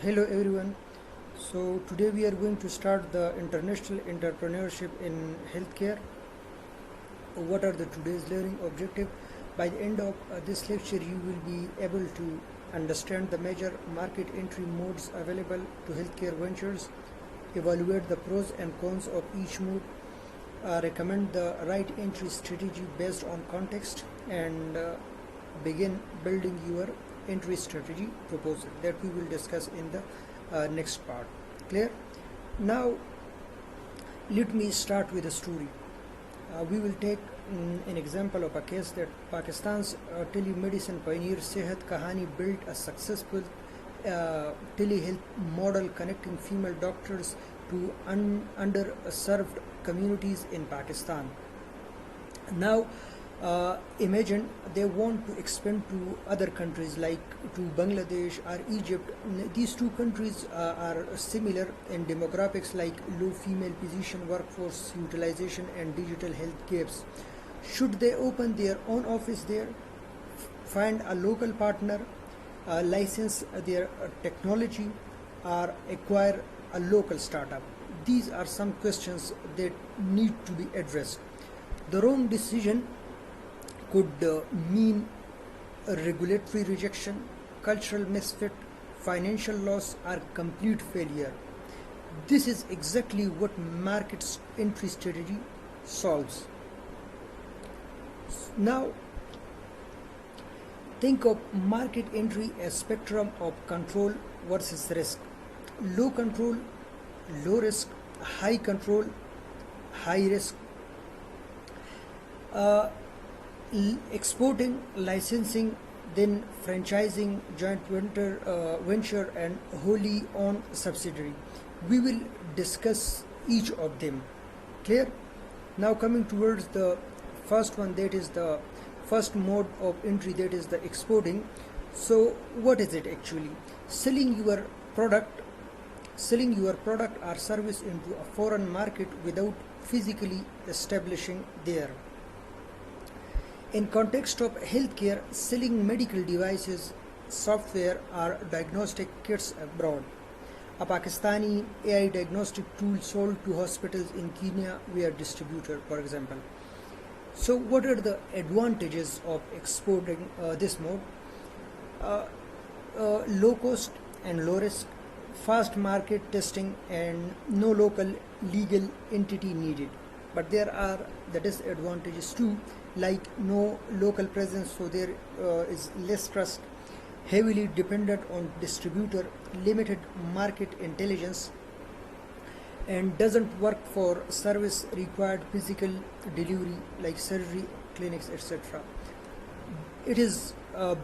Hello everyone. So today we are going to start the international entrepreneurship in healthcare. What are the today's learning objective? By the end of this lecture, you will be able to understand the major market entry modes available to healthcare ventures, evaluate the pros and cons of each mode, recommend the right entry strategy based on context, and begin building your entry strategy proposal that we will discuss in the next part. Clear? Now let me start with a story. We will take an example of a case that Pakistan's telemedicine pioneer Sehat Kahani built a successful telehealth model connecting female doctors to underserved communities in Pakistan. Now imagine they want to expand to other countries like to Bangladesh or Egypt. These two countries are similar in demographics like low female physician workforce utilization and digital health gaps. Should they open their own office there, find a local partner, license their technology, or acquire a local startup? These are some questions that need to be addressed. The wrong decision could mean a regulatory rejection, cultural misfit, financial loss, or complete failure. This is exactly what market entry strategy solves. Now, think of market entry as spectrum of control versus risk. Low control, low risk, high control, high risk. Exporting, licensing, then franchising, joint venture, and wholly owned subsidiary. We will discuss each of them. Clear? Now coming towards the first one, that is the first mode of entry, that is the exporting. So what is it actually? Selling your product or service into a foreign market without physically establishing there. In context of healthcare, selling medical devices, software, or diagnostic kits abroad. A Pakistani AI diagnostic tool sold to hospitals in Kenya via distributor, for example. So what are the advantages of exporting this mode? Low cost and low risk, fast market testing, and no local legal entity needed. But there are the disadvantages too, like no local presence, so there is less trust, heavily dependent on distributor, limited market intelligence, and doesn't work for service required physical delivery like surgery, clinics, etc. It is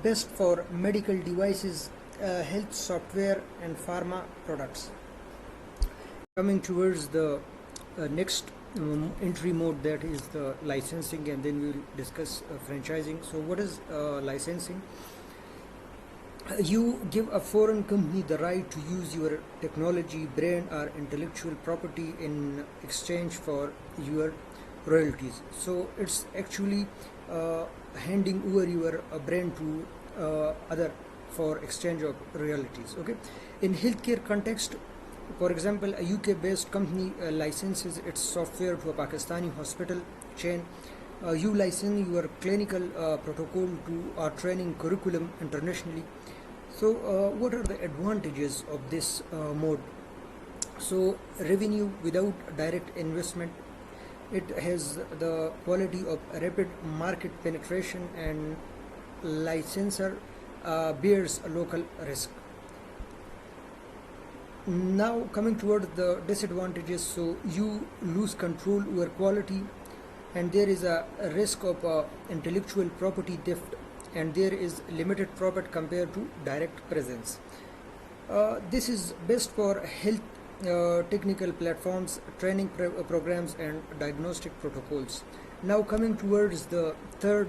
best for medical devices, health software, and pharma products. Coming towards the next entry mode, that is the licensing, and then we will discuss franchising. So what is licensing? You give a foreign company the right to use your technology, brand, or intellectual property in exchange for your royalties. So it's actually handing over your brand to other for exchange of royalties. Okay, in healthcare context, for example, a UK-based company licenses its software to a Pakistani hospital chain. You license your clinical protocol to our training curriculum internationally. So what are the advantages of this mode? So revenue without direct investment. It has the quality of rapid market penetration, and licensor bears a local risk. Now coming toward the disadvantages, so you lose control over quality, and there is a risk of intellectual property theft, and there is limited profit compared to direct presence. This is best for health technical platforms, training programs, and diagnostic protocols. Now coming towards the third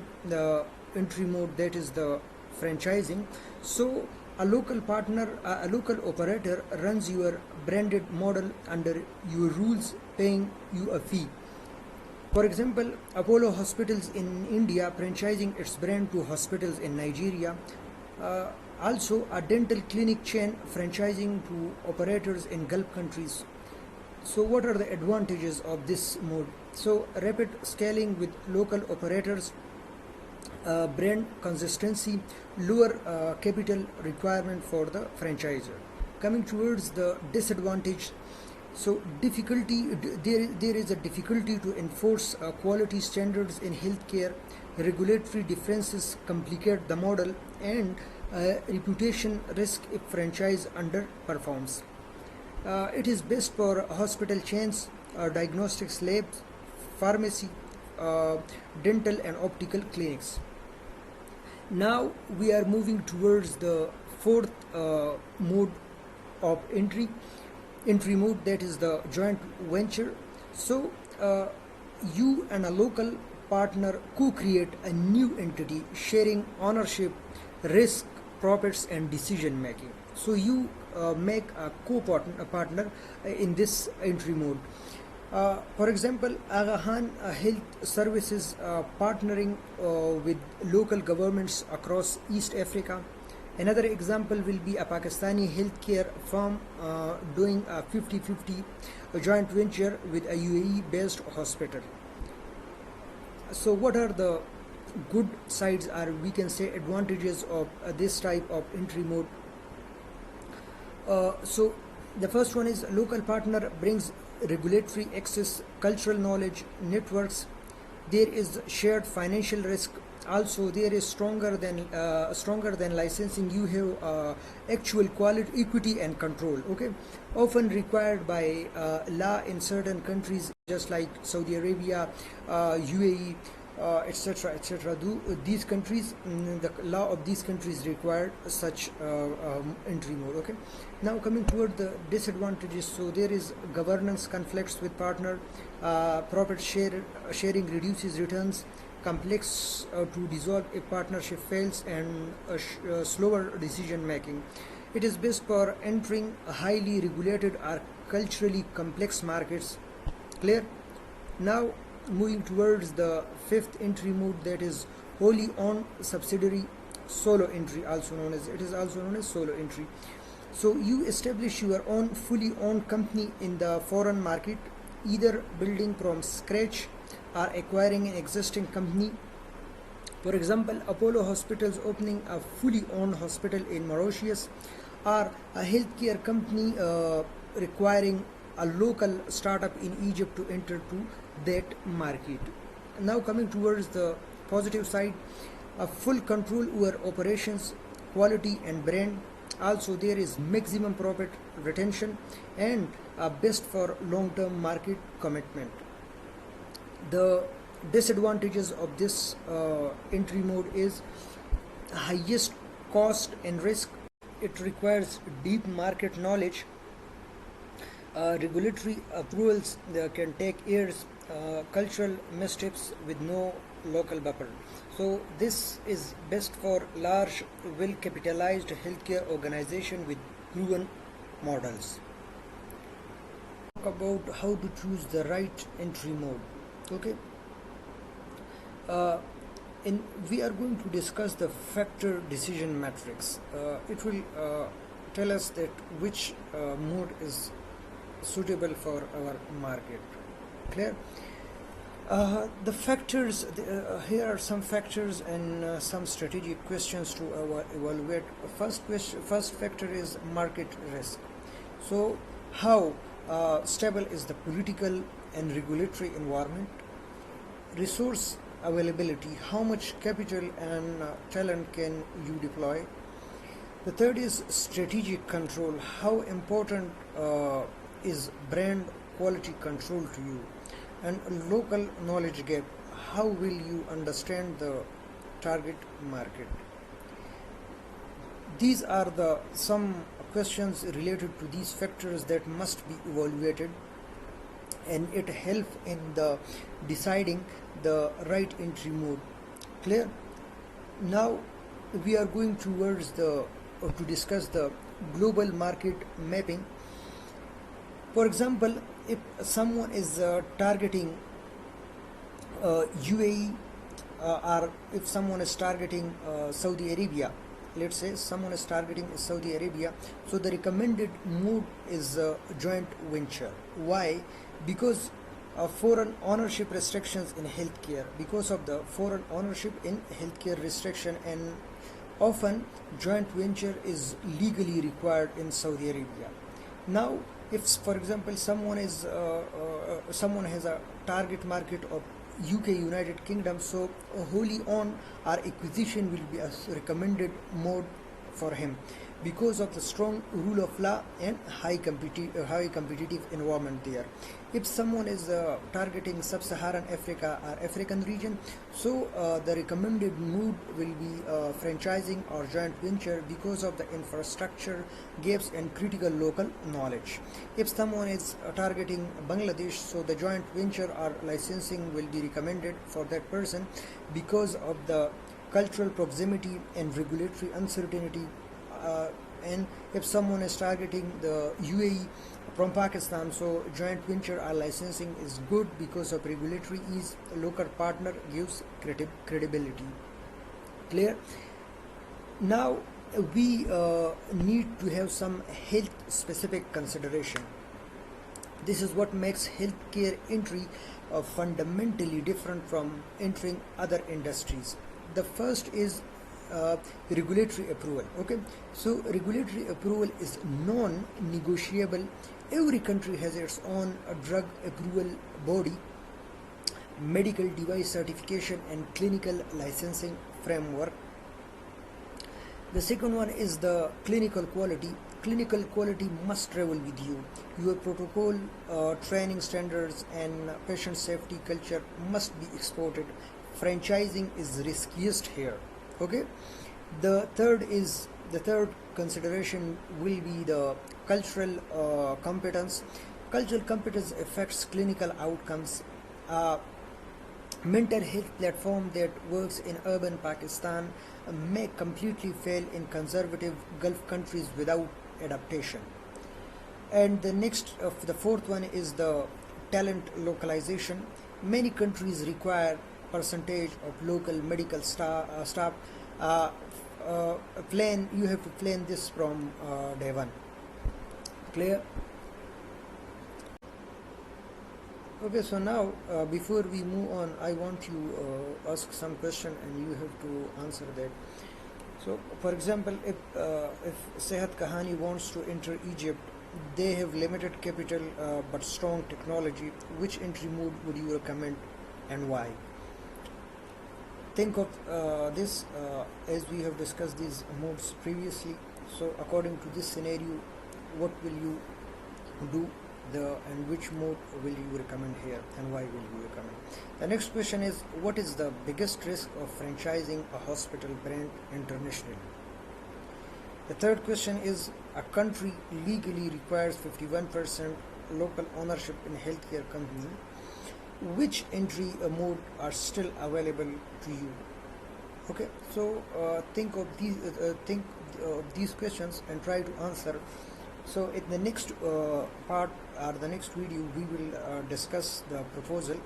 entry mode, that is the franchising. So a local partner, a local operator runs your branded model under your rules, paying you a fee. For example, Apollo Hospitals in India franchising its brand to hospitals in Nigeria. Also, a dental clinic chain franchising to operators in Gulf countries. So, what are the advantages of this mode? So, rapid scaling with local operators, brand consistency, lower capital requirement for the franchisor. Coming towards the disadvantage, so there is a difficulty to enforce quality standards in healthcare. Regulatory differences complicate the model, and reputation risk if franchise underperforms. It is best for hospital chains, diagnostics labs, pharmacy, uh, dental and optical clinics. Now we are moving towards the fourth mode of entry mode, that is the joint venture. So you and a local partner co-create a new entity sharing ownership, risk, profits and decision making. So you make a partner in this entry mode. For example, Agahan Health Services partnering with local governments across East Africa. Another example will be a Pakistani healthcare firm doing a 50-50 joint venture with a UAE based hospital. So what are the good sides, or we can say advantages of this type of entry mode? So the first one is local partner brings regulatory access, cultural knowledge, networks. There is shared financial risk. Also, there is stronger than licensing. You have actual quality, equity, and control. Okay, often required by law in certain countries, just like Saudi Arabia, UAE, etc., etc. These countries, the law of these countries required such entry mode. Okay. Now coming toward the disadvantages, so there is governance conflicts with partner, sharing reduces returns, complex to dissolve if partnership fails, and slower decision making. It is best for entering highly regulated or culturally complex markets. Clear? Now moving towards the fifth entry mode, that is wholly owned subsidiary, solo entry, also known as solo entry. So you establish your own fully owned company in the foreign market, either building from scratch or acquiring an existing company. For example, Apollo Hospitals opening a fully owned hospital in Mauritius, or a healthcare company requiring a local startup in Egypt to enter to that market. Now coming towards the positive side, a full control over operations, quality and brand. Also there is maximum profit retention, and best for long-term market commitment. The disadvantages of this entry mode is highest cost and risk. It requires deep market knowledge. Regulatory approvals can take years. Cultural missteps with no local buffer. So this is best for large, well-capitalized healthcare organization with proven models. Talk about how to choose the right entry mode. Okay. Uh, we are going to discuss the factor decision matrix. It will tell us that which mode is suitable for our market. Clear? The factors, here are some factors and some strategic questions to evaluate. First factor is market risk. So how stable is the political and regulatory environment? Resource availability, how much capital and talent can you deploy? The third is strategic control, how important is brand quality control to you? And local knowledge gap, how will you understand the target market? These are the some questions related to these factors that must be evaluated, and it helps in the deciding the right entry mode. Clear? Now we are going towards to discuss the global market mapping. For example, if someone is targeting UAE, or if someone is targeting Saudi Arabia, let's say someone is targeting Saudi Arabia, so the recommended mode is joint venture. Why? Because foreign ownership restrictions in healthcare, because of the foreign ownership in healthcare restriction, and often joint venture is legally required in Saudi Arabia. Now, if for example someone has a target market of UK, United Kingdom, so wholly owned or acquisition will be a recommended mode for him because of the strong rule of law and high competitive environment there. If someone is targeting sub-Saharan Africa or African region, so the recommended mode will be franchising or joint venture because of the infrastructure gaps and critical local knowledge. If someone is targeting Bangladesh, so the joint venture or licensing will be recommended for that person because of the cultural proximity and regulatory uncertainty. And if someone is targeting the UAE from Pakistan, so joint venture or licensing is good because of regulatory ease, local partner gives credibility. Clear? Now we need to have some health specific consideration. This is what makes healthcare entry fundamentally different from entering other industries. The first is regulatory approval. Okay, so regulatory approval is non-negotiable. Every country has its own drug approval body, medical device certification and clinical licensing framework. The second one is the clinical quality. Clinical quality must travel with you. Your protocol, training standards and patient safety culture must be exported. Franchising is riskiest here. Okay, the third consideration will be the cultural competence. Cultural competence affects clinical outcomes. Mental health platform that works in urban Pakistan may completely fail in conservative Gulf countries without adaptation. And the fourth one is the talent localization. Many countries require percentage of local medical staff. You have to plan this from day one. Clear? Okay, so now before we move on, I want you ask some question and you have to answer that. So, for example, if Sehat Kahani wants to enter Egypt, they have limited capital but strong technology. Which entry mode would you recommend and why? Think of this as we have discussed these modes previously. So according to this scenario, what will you do and which mode will you recommend here and why will you recommend? The next question is, what is the biggest risk of franchising a hospital brand internationally? The third question is, a country legally requires 51% local ownership in healthcare company. Which entry mode are still available to you? Okay, so think of these questions and try to answer. So in the next part or the next video, we will discuss the proposal